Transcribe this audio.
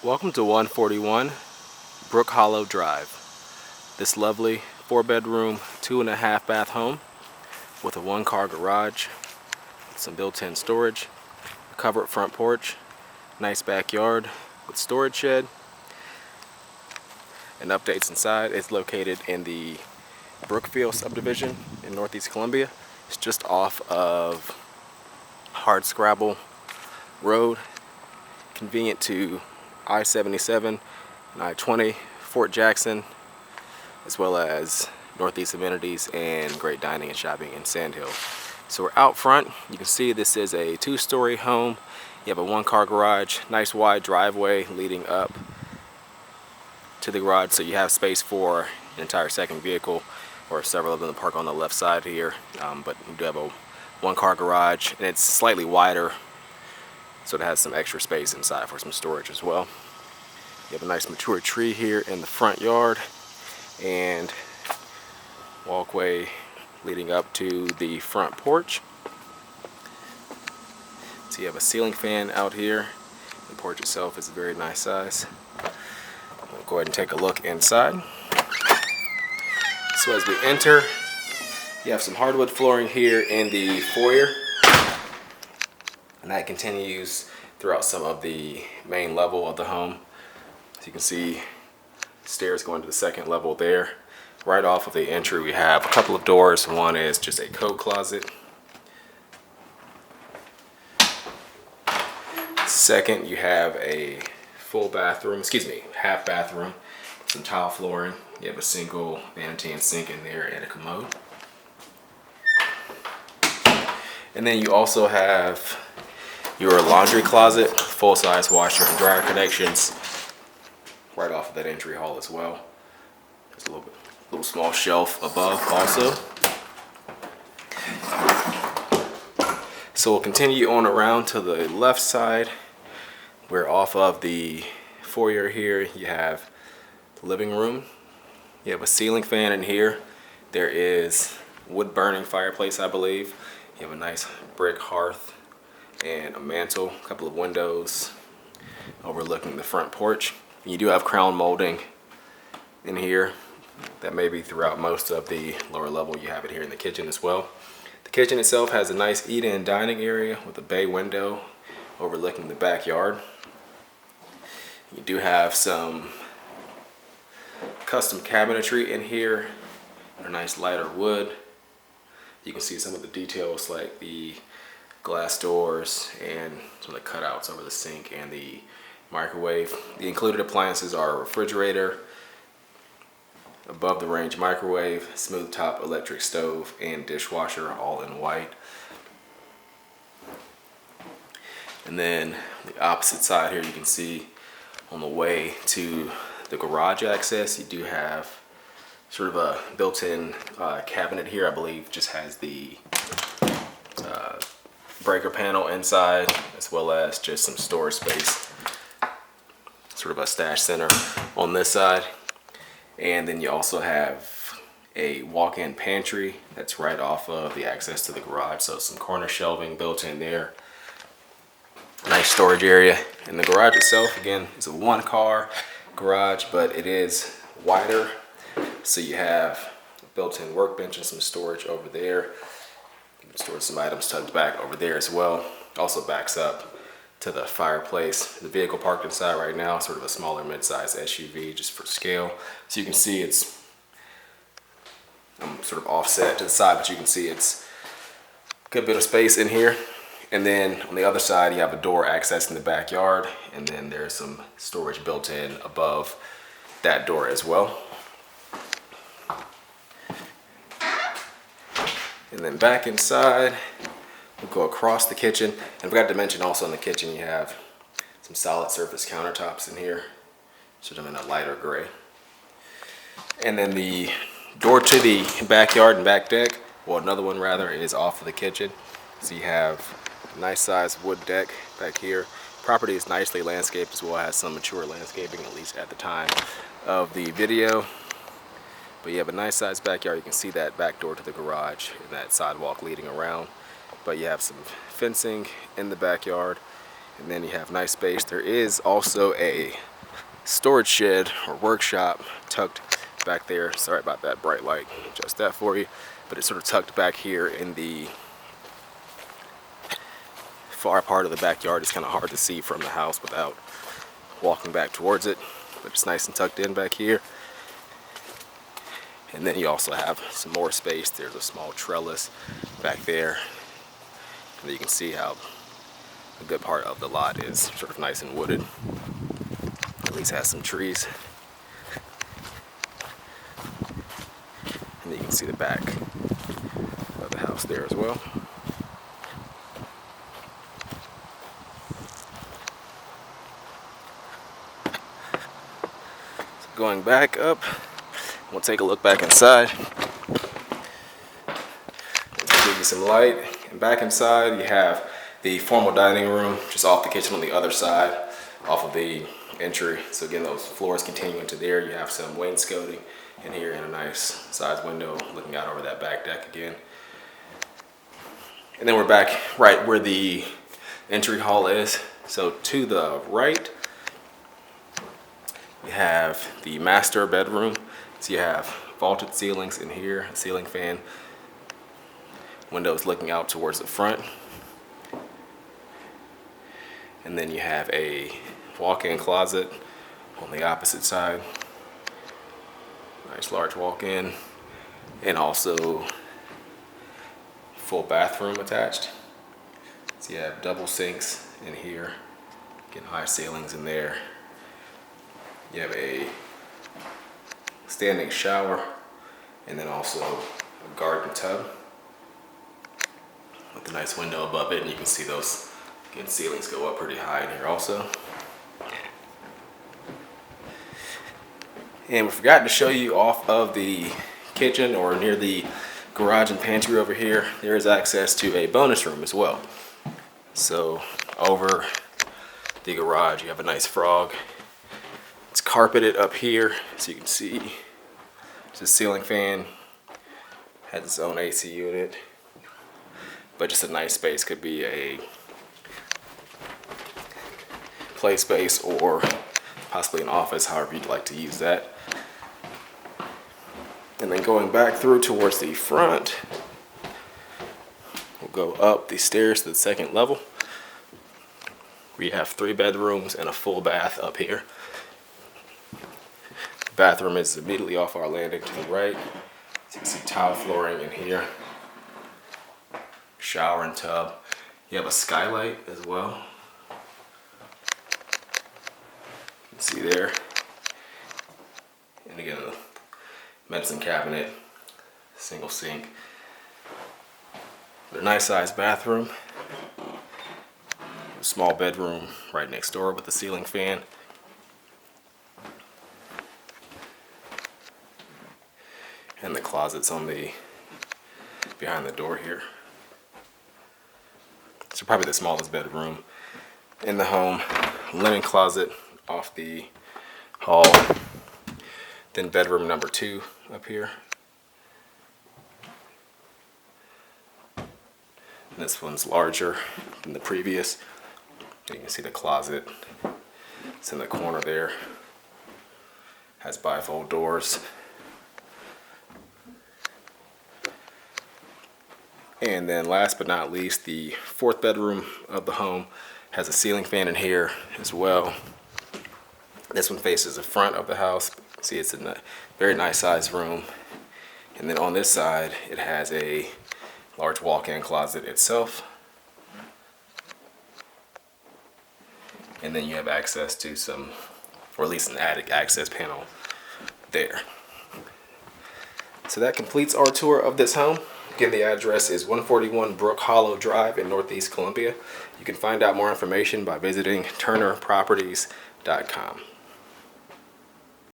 Welcome to 141 Brook Hollow Drive. This lovely 4-bedroom, 2.5 bath home with a 1-car garage, some built-in storage, a covered front porch, nice backyard with storage shed, and updates inside. It's located in the Brookfield subdivision in Northeast Columbia. It's just off of Hardscrabble Rd, convenient to I-77 and I-20, Fort Jackson, as well as Northeast amenities and great dining and shopping in Sandhills. So we're out front. You can see this is a 2-story home. You have a 1-car garage, nice wide driveway leading up to the garage, so you have space for an entire second vehicle, or several of them to park on the left side here. But you do have a 1-car garage, and it's slightly wider, so it has some extra space inside for some storage as well. You have a nice mature tree here in the front yard, and walkway leading up to the front porch. So you have a ceiling fan out here. The porch itself is a very nice size. We'll go ahead and take a look inside. So as we enter, you have some hardwood flooring here in the foyer, and that continues throughout some of the main level of the home. So you can see stairs going to the second level there. Right off of the entry, we have a couple of doors. One is just a coat closet. Second, you have a full bathroom, half bathroom, some tile flooring. You have a single vanity and sink in there and a commode. And then you also have your laundry closet, full-size washer and dryer connections right off of that entry hall as well. There's a little small shelf above also. So we'll continue on around to the left side. We're off of the foyer here. You have the living room. You have a ceiling fan in here. There is wood burning fireplace, I believe. You have a nice brick hearth and a mantle, a couple of windows overlooking the front porch. You do have crown molding in here. That may be throughout most of the lower level. You have it here in the kitchen as well. The kitchen itself has a nice eat-in dining area with a bay window overlooking the backyard. You do have some custom cabinetry in here, a nice lighter wood. You can see some of the details like the glass doors and some of the cutouts over the sink and the microwave. The included appliances are a refrigerator, above the range microwave, smooth top electric stove, and dishwasher, all in white. And then the opposite side here, you can see on the way to the garage access, you do have sort of a built-in cabinet here. I believe just has the breaker panel inside, as well as just some storage space, sort of a stash center on this side. And then you also have a walk-in pantry that's right off of the access to the garage, so some corner shelving built in there. Nice storage area. And the garage itself, again, is a 1-car garage, but it is wider, so you have a built-in workbench and some storage over there. You can store some items tucked back over there as well. Also backs up to the fireplace. The vehicle parked inside right now, sort of a smaller mid-size SUV just for scale. So you can see it's sort of offset to the side, but you can see it's a good bit of space in here. And then on the other side, you have a door accessing the backyard, and then there's some storage built in above that door as well. And then back inside, we'll go across the kitchen. And I forgot to mention also in the kitchen, you have some solid surface countertops in here, sort of in a lighter gray. And then the door to the backyard and back deck, well, another one rather, is off of the kitchen. So you have a nice sized wood deck back here. Property is nicely landscaped as well, has some mature landscaping, at least at the time of the video. But you have a nice sized backyard. You can see that back door to the garage and that sidewalk leading around. But you have some fencing in the backyard, and then you have nice space. There is also a storage shed or workshop tucked back there. Sorry about that bright light, adjust that for you. But it's sort of tucked back here in the far part of the backyard. It's kind of hard to see from the house without walking back towards it, but it's nice and tucked in back here. And then you also have some more space. There's a small trellis back there, and you can see how a good part of the lot is sort of nice and wooded. At least has some trees. And you can see the back of the house there as well. So going back up, we'll take a look back inside. Let's give you some light. And back inside you have the formal dining room, just off the kitchen on the other side, off of the entry. So again, those floors continue into there. You have some wainscoting in here and a nice sized window looking out over that back deck again. And then we're back right where the entry hall is. So to the right, you have the master bedroom. So you have vaulted ceilings in here, a ceiling fan, windows looking out towards the front. And then you have a walk-in closet on the opposite side. Nice large walk-in, and also full bathroom attached. So you have double sinks in here, getting high ceilings in there. You have a standing shower, and then also a garden tub with a nice window above it, and you can see those again, ceilings go up pretty high in here also. And we forgot to show you off of the kitchen or near the garage and pantry over here, there is access to a bonus room as well. So over the garage you have a nice frog. It's carpeted up here, so you can see it's a ceiling fan, has its own AC unit, but just a nice space. Could be a play space or possibly an office, however you'd like to use that. And then going back through towards the front, we'll go up the stairs to the second level. We have 3 bedrooms and a full bath up here. The bathroom is immediately off our landing to the right. So you can see tile flooring in here, shower and tub. You have a skylight as well. You can see there. And again, a medicine cabinet, single sink. A nice sized bathroom. A small bedroom right next door with a ceiling fan. And the closets on the behind the door here. So probably the smallest bedroom in the home. Linen closet off the hall. Then bedroom number 2 up here. And this one's larger than the previous. You can see the closet. It's in the corner there. Has bifold doors. And then last but not least, the 4th bedroom of the home has a ceiling fan in here as well. This one faces the front of the house. See, it's in a very nice sized room. And then on this side, it has a large walk-in closet itself. And then you have access to some, or at least an attic access panel there. So that completes our tour of this home. Again, the address is 141 Brook Hollow Drive in Northeast Columbia. You can find out more information by visiting turnerproperties.com.